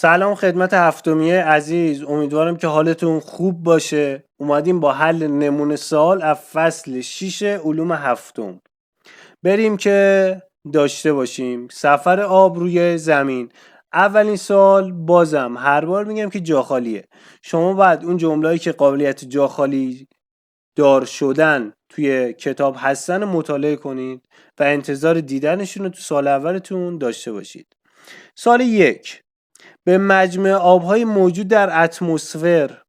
سلام خدمت هفتمیه عزیز، امیدوارم که حالتون خوب باشه. اومدیم با حل نمونه سوال از فصل 6 علوم هفتم. بریم که داشته باشیم سفر آب روی زمین. اولین سوال، بازم هر بار میگم که جا خالیه. شما باید اون جمله‌ای که قابلیت جا خالی دار شدن توی کتاب هستن مطالعه کنید و انتظار دیدنشون رو تو سال اولتون داشته باشید. سال 1، به مجموع آبهای موجود در اتمسفر،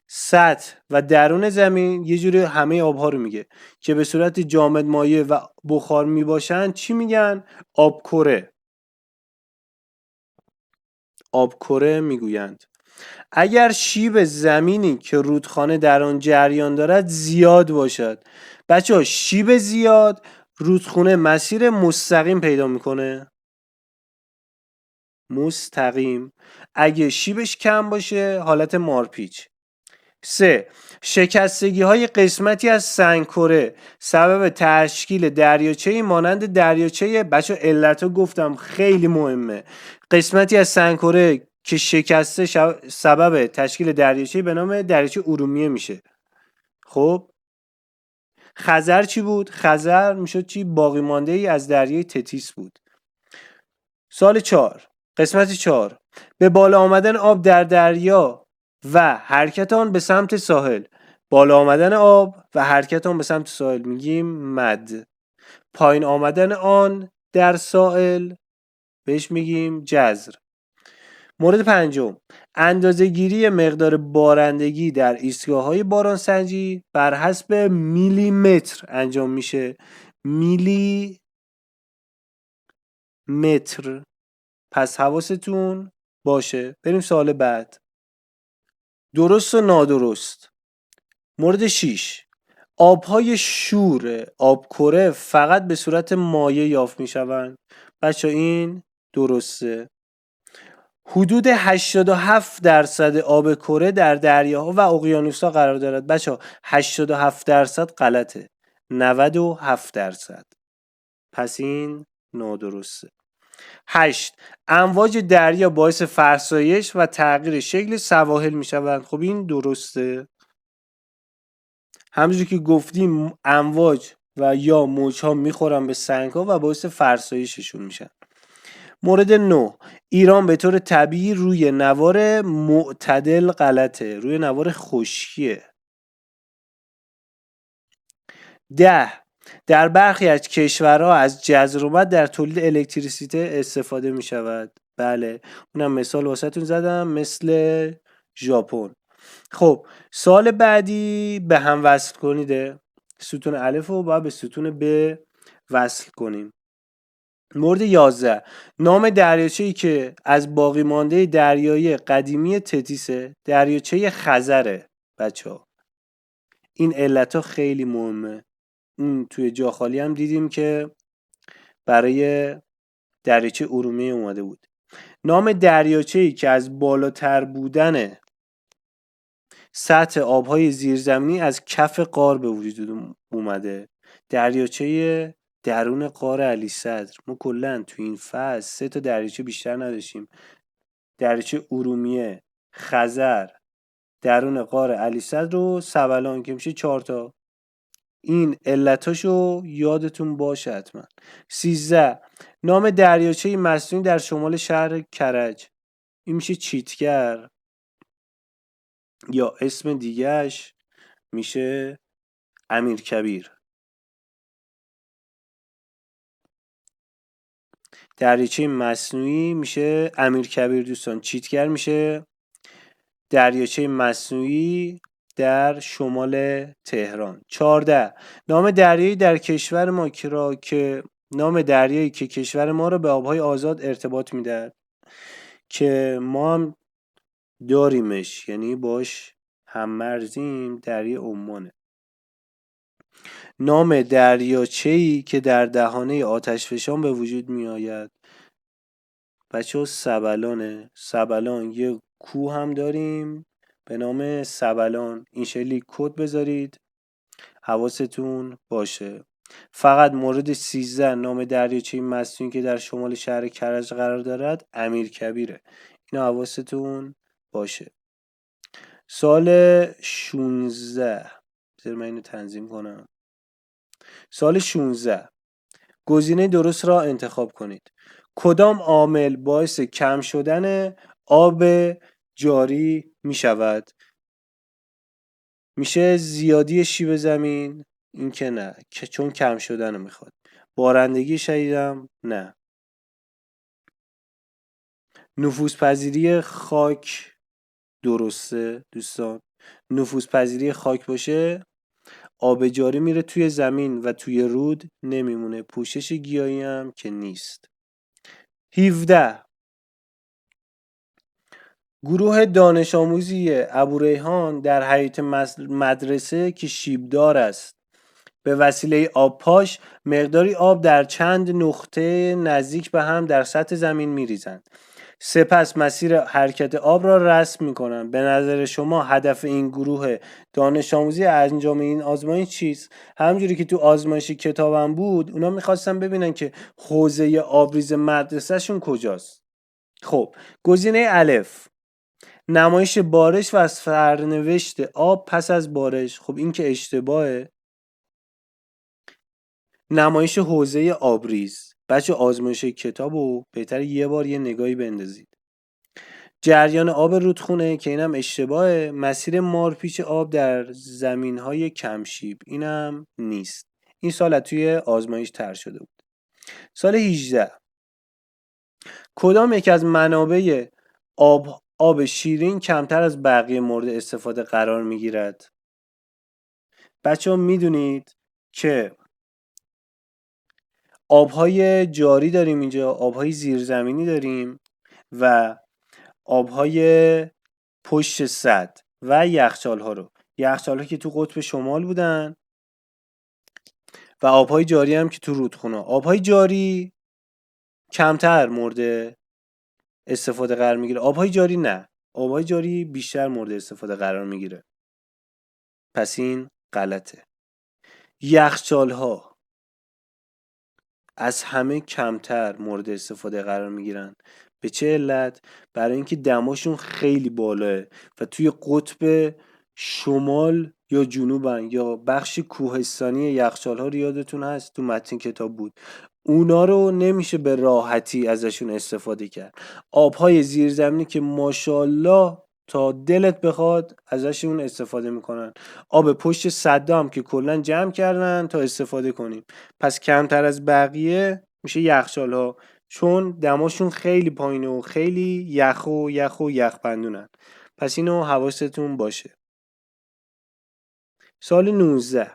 سطح و درون زمین، یه جوری همه آبها رو میگه که به صورت جامد مایع و بخار میباشن، چی میگن؟ آبکره. آبکره میگویند. اگر شیب زمینی که رودخانه در آن جریان دارد زیاد باشد، بچه ها شیب زیاد، رودخانه مسیر مستقیم پیدا میکنه. مستقیم. اگه شیبش کم باشه حالت مارپیچ. 3. شکستگی های قسمتی از سنگکره سبب تشکیل دریاچه‌ای مانند دریاچه، بچه علتو گفتم خیلی مهمه، قسمتی از سنگکره که شکسته سبب تشکیل دریاچه‌ای به نام دریاچه ارومیه میشه. خب خزر چی بود؟ خزر میشد چی؟ باقی مانده ای از دریای تتیس بود. سال 4، قسمت 4، به بالا آمدن آب در دریا و حرکت آن به سمت ساحل. بالا آمدن آب و حرکت آن به سمت ساحل میگیم مد. پایین آمدن آن در ساحل بهش میگیم جزر. مورد 5، اندازه‌گیری مقدار بارندگی در ایستگاه‌های بارانسنجی بر حسب میلیمتر انجام میشه. میلی متر. پس حواستون باشه. بریم سوال بعد. درست و نادرست. مورد 6، آبهای شور آبکره فقط به صورت مایع یافت می شوند. بچه این درسته. حدود 87% آب کره در دریاها و اقیانوس‌ها قرار دارد. بچه 87% غلطه. 97%. پس این نادرسته. 8، امواج دریا باعث فرسایش و تغییر شکل سواحل می شوند. خب این درسته. همونجوری که گفتیم امواج و یا موجها میخورن به سنگ‌ها و باعث فرسایششون میشن. مورد 9، ایران به طور طبیعی روی نوار معتدل غلطه، روی نوار خشکیه. 10، در برخی از کشورها از جزرومت در تولید الکتریسیته استفاده می شود. بله، اونم مثال واسهتون زدم، مثل ژاپن. خب سال بعدی به هم وصل کنیده. ستون الف رو باید به ستون ب وصل کنیم. مورد 11، نام دریاچه‌ای که از باقی مانده دریایی قدیمی تتیسه دریاچه خزره. بچه ها این علت ها خیلی مهمه. این توی جا خالی هم دیدیم که برای دریاچه ارومیه اومده بود. نام دریاچه‌ای که از بالاتر بودن سطح آبهای زیرزمینی از کف غار به وجود اومده. دریاچه درون غار علی صدر. ما کلا تو این فصل 3 تا دریاچه بیشتر نداشتیم. دریاچه ارومیه، خزر، درون غار علی صدر و سبلان که میشه 4 تا. این علتاشو یادتون باشه حتما. 13، نام دریاچه مصنوعی در شمال شهر کرج. این میشه چیتگر یا اسم دیگهش میشه امیرکبیر. دریاچه مصنوعی میشه امیرکبیر دوستان. چیتگر میشه دریاچه مصنوعی در شمال تهران. 14، نام دریایی در کشور ما که نام دریایی که کشور ما را به آبهای آزاد ارتباط میدهد که ما هم داریمش، یعنی باش هم مرزیم، دریای عمانه. نام دریاچه‌ای که در دهانه آتشفشان به وجود می آید. بچه سبلانه. سبلان یه کوه هم داریم به نام سبلان. این شکلی کد بذارید حواستون باشه. فقط مورد 13، نام دریاچه مصنوعی که در شمال شهر کرج قرار دارد امیرکبیره. اینا حواستون باشه. سوال 16. بذار من اینو تنظیم کنم. سوال 16. گزینه درست را انتخاب کنید. کدام عامل باعث کم شدن آب جاری می شود؟ میشه زیادی شیب زمین؟ این که نه، که چون کم شدن رو میخواد. بارندگی شدیدم؟ نه. نفوذپذیری خاک؟ درسته دوستان. نفوذپذیری خاک باشه آب جاری میره توی زمین و توی رود نمیمونه. پوشش گیاهی هم که نیست. 17. گروه دانش آموزی ابوریحان در حیاط مدرسه که شیبدار است به وسیله آب پاش مقداری آب در چند نقطه نزدیک به هم در سطح زمین میریزند. سپس مسیر حرکت آب را رسم میکنند. به نظر شما هدف این گروه دانش آموزی انجام این آزمایش چیست؟ همونجوری که تو آزمایش کتابم بود، اونا میخواستن ببینن که حوزه آبریز مدرسهشون کجاست. خب گزینه الف، نمایش بارش و سرنوشت آب پس از بارش. خب این که اشتباهه. نمایش حوزه آبریز. بچه آزمایش کتابو بهتره یه بار یه نگاهی بندازید. جریان آب رودخونه که اینم اشتباهه. مسیر مارپیچ آب در زمینهای کمشیب، اینم نیست. این سال توی آزمایش طرح شده بود. سال 18. کدام یک از منابع آب شیرین کمتر از بقیه مورد استفاده قرار میگیرد؟ بچه ها میدونید که آبهای جاری داریم اینجا، آبهای زیرزمینی داریم و آبهای پشت سد و یخچال ها رو. یخچال ها که تو قطب شمال بودن و آبهای جاری هم که تو رودخونه. آبهای جاری کمتر مورد استفاده قرار میگیره. آبهای جاری نه. آبهای جاری بیشتر مورد استفاده قرار میگیره. پس این غلطه. یخچال ها از همه کمتر مورد استفاده قرار میگیرن. به چه علت؟ برای اینکه دماشون خیلی بالاه و توی قطب شمال یا جنوبن یا بخش کوهستانی یخچال ها رو یادتون هست تو متن کتاب بود. اونا رو نمیشه به راحتی ازشون استفاده کرد. آبهای زیرزمینی که ماشاءالله تا دلت بخواد ازشون استفاده میکنن. آب پشت سدا هم که کلا جمع کردن تا استفاده کنیم. پس کمتر از بقیه میشه یخچال ها، چون دماشون خیلی پایینه و خیلی یخ و یخبندونن. پس اینو حواستون باشه. سال 19.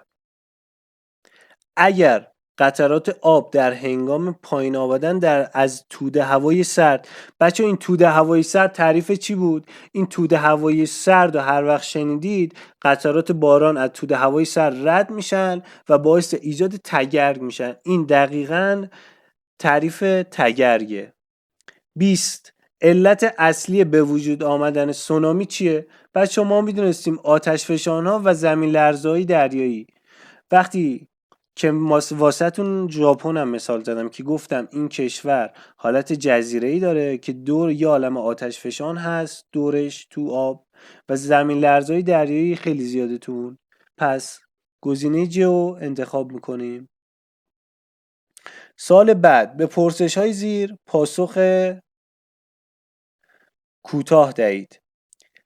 اگر قطرات آب در هنگام پایین آمدن از توده هوای سرد. بچه این توده هوای سرد تعریف چی بود؟ این توده هوای سرد و هر وقت شنیدید قطرات باران از توده هوای سرد رد میشن و باعث ایجاد تگرگ میشن. این دقیقاً تعریف تگرگه. 20. علت اصلی به وجود آمدن سونامی چیه؟ بچه ما میدونستیم آتش فشان‌ها و زمین لرزه‌های دریایی. وقتی که واسهتون ژاپن هم مثال زدم که گفتم این کشور حالت جزیره‌ای داره که دور یه عالم آتش فشان هست دورش تو آب و زمین لرزه‌های دریایی خیلی زیاده تون. پس گزینه جو انتخاب میکنیم. سال بعد به پرسش‌های زیر پاسخ کوتاه دهید.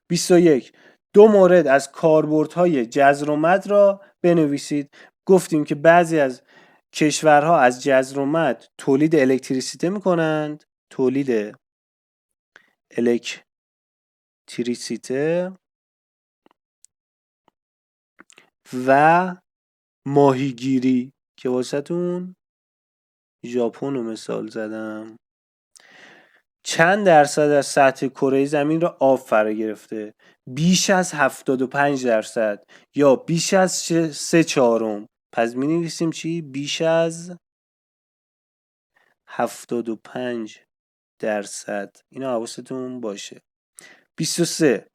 21. دو مورد از کاربردهای جزر و مد را بنویسید. گفتیم که بعضی از کشورها از جزر و مد تولید الکتریسیته میکنند. تولید الکتریسیته و ماهیگیری که واسهتون ژاپن رو مثال زدم. چند درصد از سطح کره زمین را آب فرا گرفته؟ بیش از 75% یا بیش از 3/4. پس می نویسیم چی؟ بیش از 75%. اینا حواستون باشه. 23.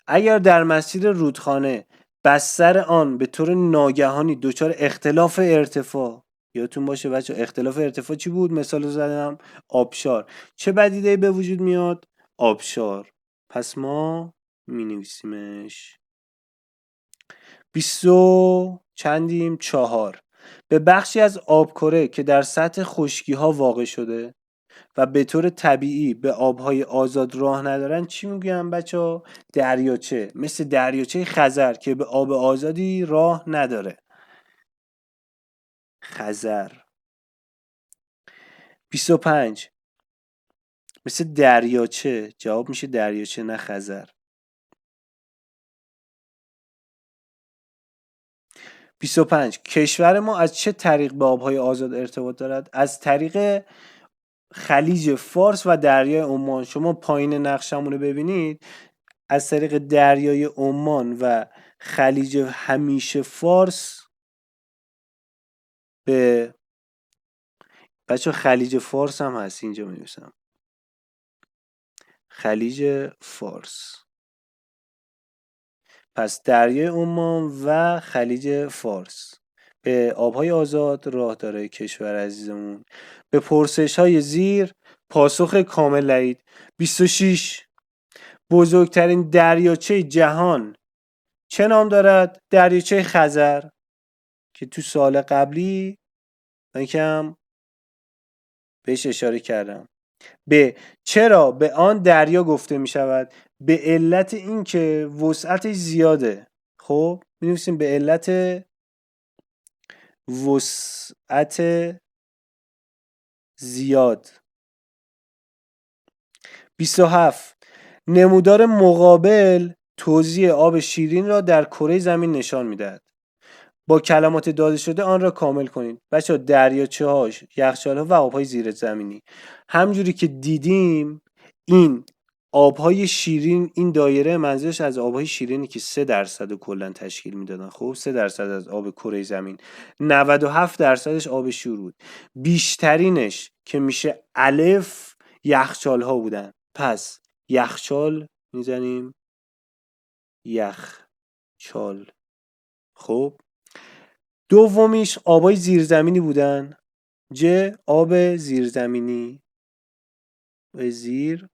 اگر در مسیر رودخانه بستر آن به طور ناگهانی دچار اختلاف ارتفاع، یادتون باشه بچه اختلاف ارتفاع چی بود؟ مثال زدم آبشار. چه پدیده‌ای به وجود میاد؟ آبشار. پس ما می نویسیمش 24 به بخشی از آبکره که در سطح خشکی ها واقع شده و به طور طبیعی به آبهای آزاد راه ندارن چی میگن بچه ها؟ دریاچه. مثل دریاچه خزر که به آب آزادی راه نداره. خزر. 25 مثل دریاچه. جواب میشه دریاچه نه خزر. 25 کشور ما از چه طریق به آبهای آزاد ارتباط دارد؟ از طریق خلیج فارس و دریای عمان. شما پایین نقشمون رو ببینید، از طریق دریای عمان و خلیج همیشه فارس به بچه خلیج فارس هم هست، اینجا می نویسم خلیج فارس. پس دریای عمان و خلیج فارس به آبهای آزاد راه داره کشور عزیزمون. به پرسش های زیر پاسخ کامل دهید. 26 بزرگترین دریاچه جهان چه نام دارد؟ دریاچه خزر که تو سال قبلی من یکم بهش اشاره کردم. ب چرا به آن دریا گفته می شود؟ به علت اینکه وسعتش زیاده. خب می نویسیم به علت وسعت زیاد. 27 نمودار مقابل توزیع آب شیرین را در کره زمین نشان می‌دهد. با کلمات داده شده آن را کامل کنید. بچه‌ها دریاچه‌هاش، یخچال‌ها و آب‌های زیر زمینی. همجوری که دیدیم این آب‌های شیرین، این دایره منظورش از آب‌های شیرینی که 3% کلا تشکیل میدادن. خب 3% از آب کره زمین، 97%ش آب شور بود. بیشترینش که میشه الف یخچال‌ها بودن. پس یخچال میزنیم یخچال. خب دومیش آبای زیرزمینی بودن. آب زیرزمینی و زیر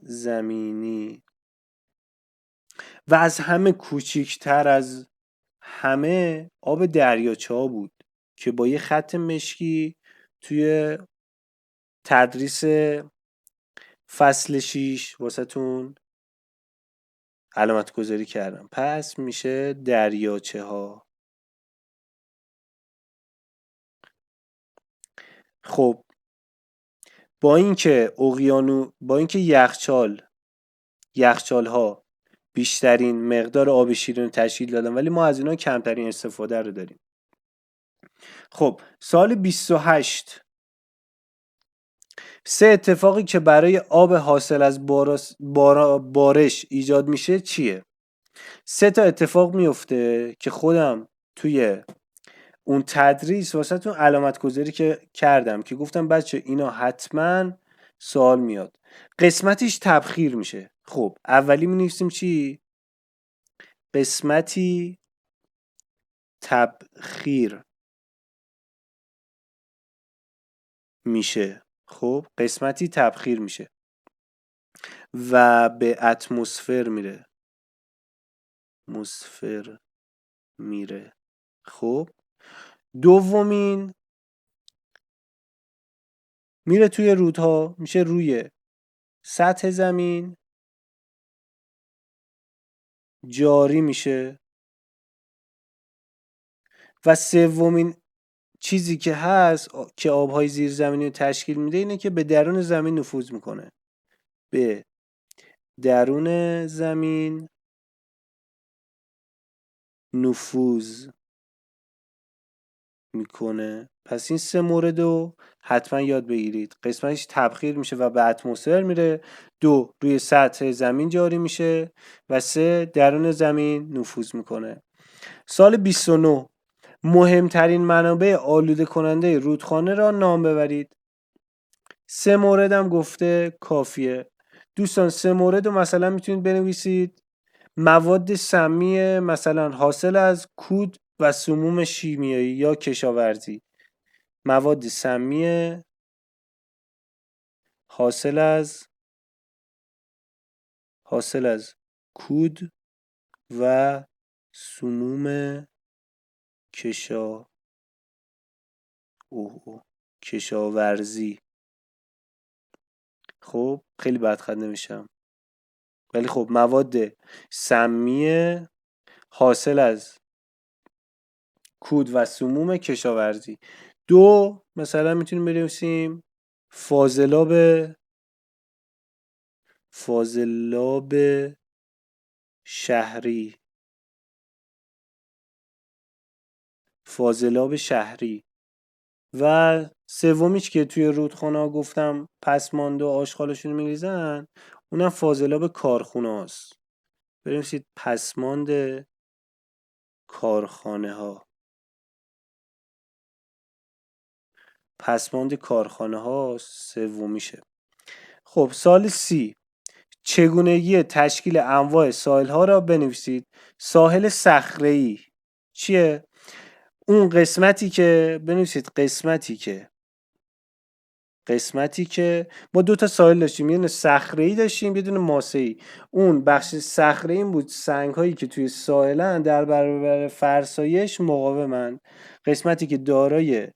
زمینی. و از همه کوچیکتر از همه آب دریاچه ها بود که با یه خط مشکی توی تدریس فصل 6 واسهتون علامت گذاری کردم. پس میشه دریاچه ها. خب با اینکه یخچال ها بیشترین مقدار آب شیرین رو تشکیل دادن، ولی ما از اینا کمترین استفاده رو داریم. خب سال 28 سه اتفاقی که برای آب حاصل از بارش ایجاد میشه چیه؟ 3 تا اتفاق میفته که خودم توی اون تدریس واسه تون علامت گذاری که کردم که گفتم بچه اینا حتما سوال میاد. قسمتیش تبخیر میشه. خب اولی می نویسیم چی؟ قسمتی تبخیر میشه. خب قسمتی تبخیر میشه و به اتمسفر میره. خب دومین میره توی رودها، میشه روی سطح زمین جاری میشه. و سومین چیزی که هست که آبهای زیرزمینی رو تشکیل میده اینه که به درون زمین نفوذ میکنه. به درون زمین نفوذ میکنه. پس این 3 مورد رو حتما یاد بگیرید. قسمتش تبخیر میشه و به اتمسفر میره. 2 روی سطح زمین جاری میشه و 3 درون زمین نفوذ میکنه. سال 29 مهمترین منابع آلوده کننده رودخانه را نام ببرید. 3 مورد هم گفته کافیه. دوستان 3 مورد رو مثلا میتونید بنویسید: مواد سمی مثلا حاصل از کود و سموم شیمیایی یا کشاورزی. مواد سمی حاصل از حاصل از کود و سموم کشاورزی. خب خیلی بد خط نمیشم، ولی خب مواد سمیه حاصل از کود و سموم کشاورزی. دو مثلا میتونیم بنویسیم فاضلاب شهری. و سومیش که توی رودخانه ها گفتم پسماند و آشغالشون میریزن، اونم فاضلاب کارخونه هاست. بنویسید پسماند کارخانه ها. سومیشه. خب سوال سی، چگونگی تشکیل انواع ساحل ها را بنویسید. ساحل صخره‌ای چیه؟ اون قسمتی که بنویسید قسمتی که ما دو تا ساحل داشتیم، یه دونه صخره‌ای داشتیم یه دونه ماسه‌ای. اون بخش صخره‌ای بود سنگ هایی که توی ساحلن در برابر فرسایش مقاومن. قسمتی که دارای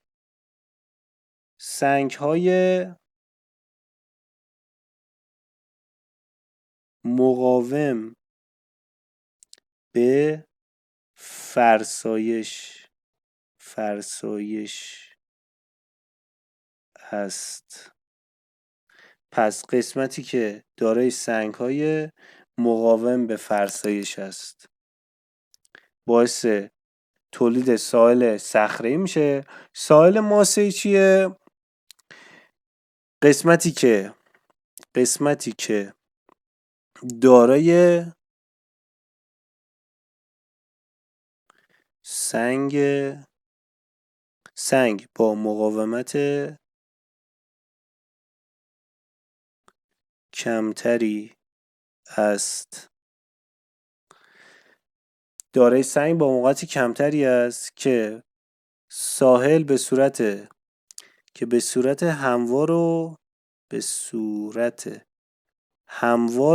سنگ های مقاوم به فرسایش هست. پس قسمتی که دارای سنگ های مقاوم به فرسایش است باعث تولید ساحل صخره‌ای میشه. ساحل ماسه‌ای چیه؟ قسمتی که دارای سنگ با مقاومت کمتری است. دارای سنگ با مقاومت کمتری است که ساحل به صورت هموار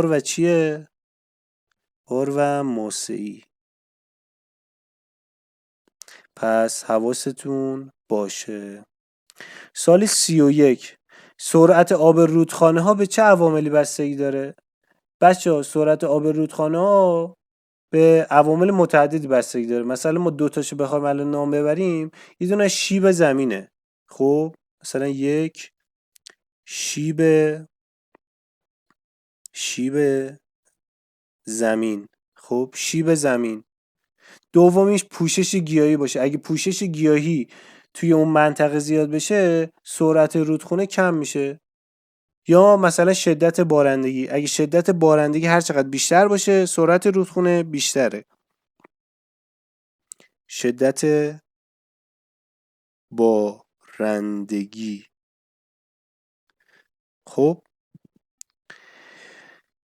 و چیه؟ و ماسه‌ای. پس حواستون باشه. سال 31، سرعت آب رودخانه ها به چه عواملی بستگی داره؟ بچه‌ها سرعت آب رودخانه ها به عوامل متعددی بستگی داره. مثلا ما دو تاشو بخوایم الان نام ببریم، یه دونه شیب زمینه. خب مثلا یک شیب زمین. خب شیب زمین. دومیش پوشش گیاهی باشه. اگه پوشش گیاهی توی اون منطقه زیاد بشه سرعت رودخونه کم میشه. یا مثلا شدت بارندگی. اگه شدت بارندگی هر چقدر بیشتر باشه سرعت رودخونه بیشتره. شدت بارندگی. خب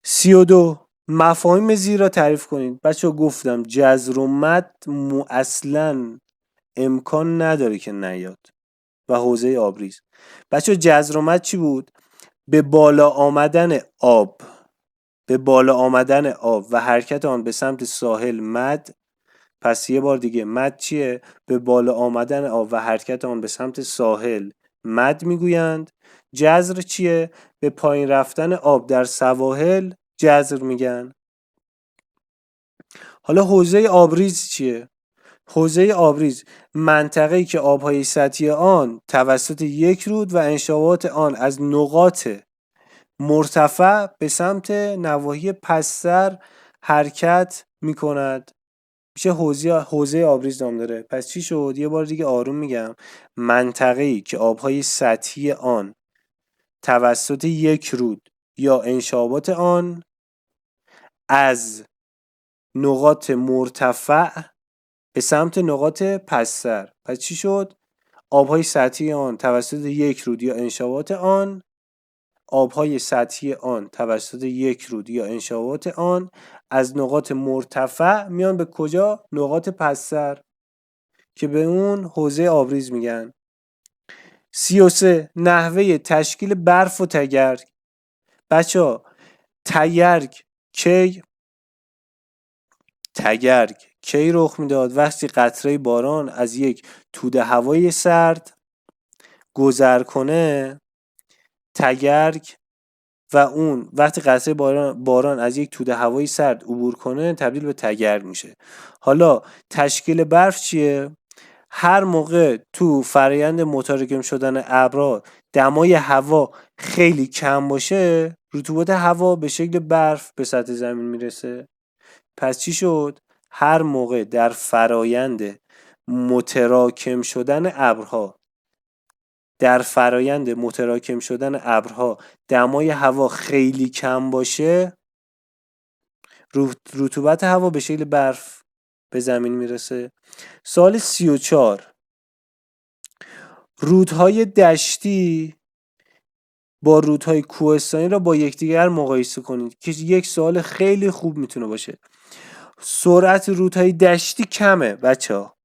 32، مفاهیم زیر را تعریف کنید. بچه ها گفتم جذر و مد اصلا امکان نداره که نیاد. و حوزه آبریز. بچه ها جذر و مد چی بود؟ به بالا آمدن آب و حرکت آن به سمت ساحل مد. پس یه بار دیگه مد چیه؟ به بالا آمدن آب و حرکت آن به سمت ساحل مد میگویند. جذر چیه؟ به پایین رفتن آب در سواحل جذر میگن. حالا حوزه آبریز چیه؟ حوزه آبریز منطقه‌ای که آبهای سطحی آن توسط یک رود و انشابات آن از نقاط مرتفع به سمت نواحی پست‌تر حرکت میکند میشه حوزه آبریز نام داره. پس چی شد؟ یه بار دیگه آروم میگم. منطقه‌ای که آبهای سطحی آن توسط یک رود یا انشابات آن از نقاط مرتفع به سمت نقاط پست‌تر. پس چی شد؟ آبهای سطحی آن توسط یک رود یا انشابات آن از نقاط مرتفع میان به کجا؟ نقاط پست‌تر که به اون حوزه آبریز میگن. 33، نحوه تشکیل برف و تگرگ. بچه ها تگرگ کی؟ تگرگ کی رخ میداد؟ وقتی قطره باران از یک توده هوای سرد گذر کنه. تگرگ و اون وقتی قطره باران از یک توده هوایی سرد عبور کنه تبدیل به تگرگ میشه. حالا تشکیل برف چیه؟ هر موقع تو فرایند متراکم شدن ابرها دمای هوا خیلی کم باشه، رطوبت هوا به شکل برف به سطح زمین میرسه. پس چی شد؟ هر موقع در فرایند متراکم شدن ابرها دمای هوا خیلی کم باشه، رطوبت هوا به شکل برف به زمین میرسه. سوال 34. رودهای دشتی با رودهای کوهستانی را با یکدیگر مقایسه کنید، که یک سوال خیلی خوب میتونه باشه. سرعت رودهای دشتی کمه بچه‌ها،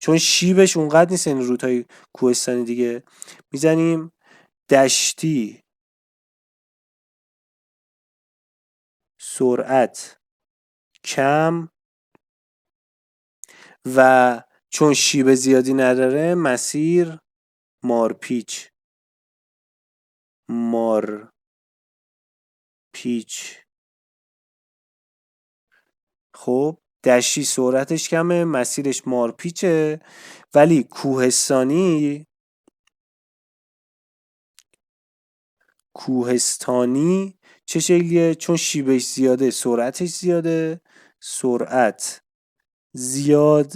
چون شیبش اونقدر نیست. این رودهای کوهستانی دیگه میزنیم دشتی سرعت کم و چون شیب زیادی نداره مسیر مارپیچ. خب دشتی سرعتش کمه، مسیرش مارپیچه، ولی کوهستانی چه شکلیه؟ چون شیبش زیاده سرعتش زیاده، سرعت زیاد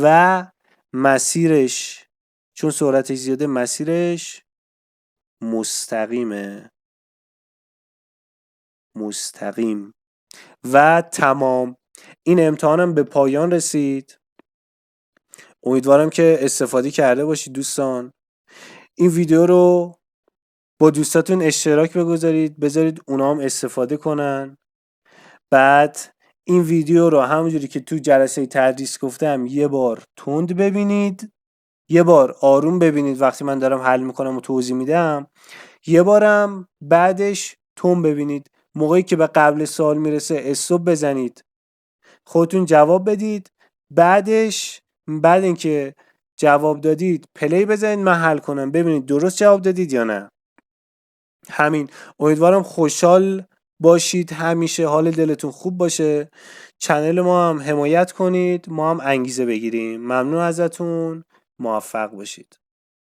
و مسیرش چون سرعتش زیاده مسیرش مستقیم و تمام. این امتحانم به پایان رسید. امیدوارم که استفاده کرده باشید دوستان. این ویدیو رو با دوستاتون اشتراک بگذارید، بذارید اونا هم استفاده کنن. بعد این ویدیو رو همونجوری که تو جلسه تدریس گفتم یه بار تند ببینید، یه بار آروم ببینید وقتی من دارم حل میکنم و توضیح میدم، یه بارم بعدش تند ببینید. موقعی که به قبل سوال میرسه استوب بزنید، خودتون جواب بدید، بعد اینکه جواب دادید پلی بزنید من حل کنم، ببینید درست جواب دادید یا نه. همین. امیدوارم خوشحال باشید، همیشه حال دلتون خوب باشه. چنل ما هم حمایت کنید، ما هم انگیزه بگیریم. ممنون ازتون، موفق باشید.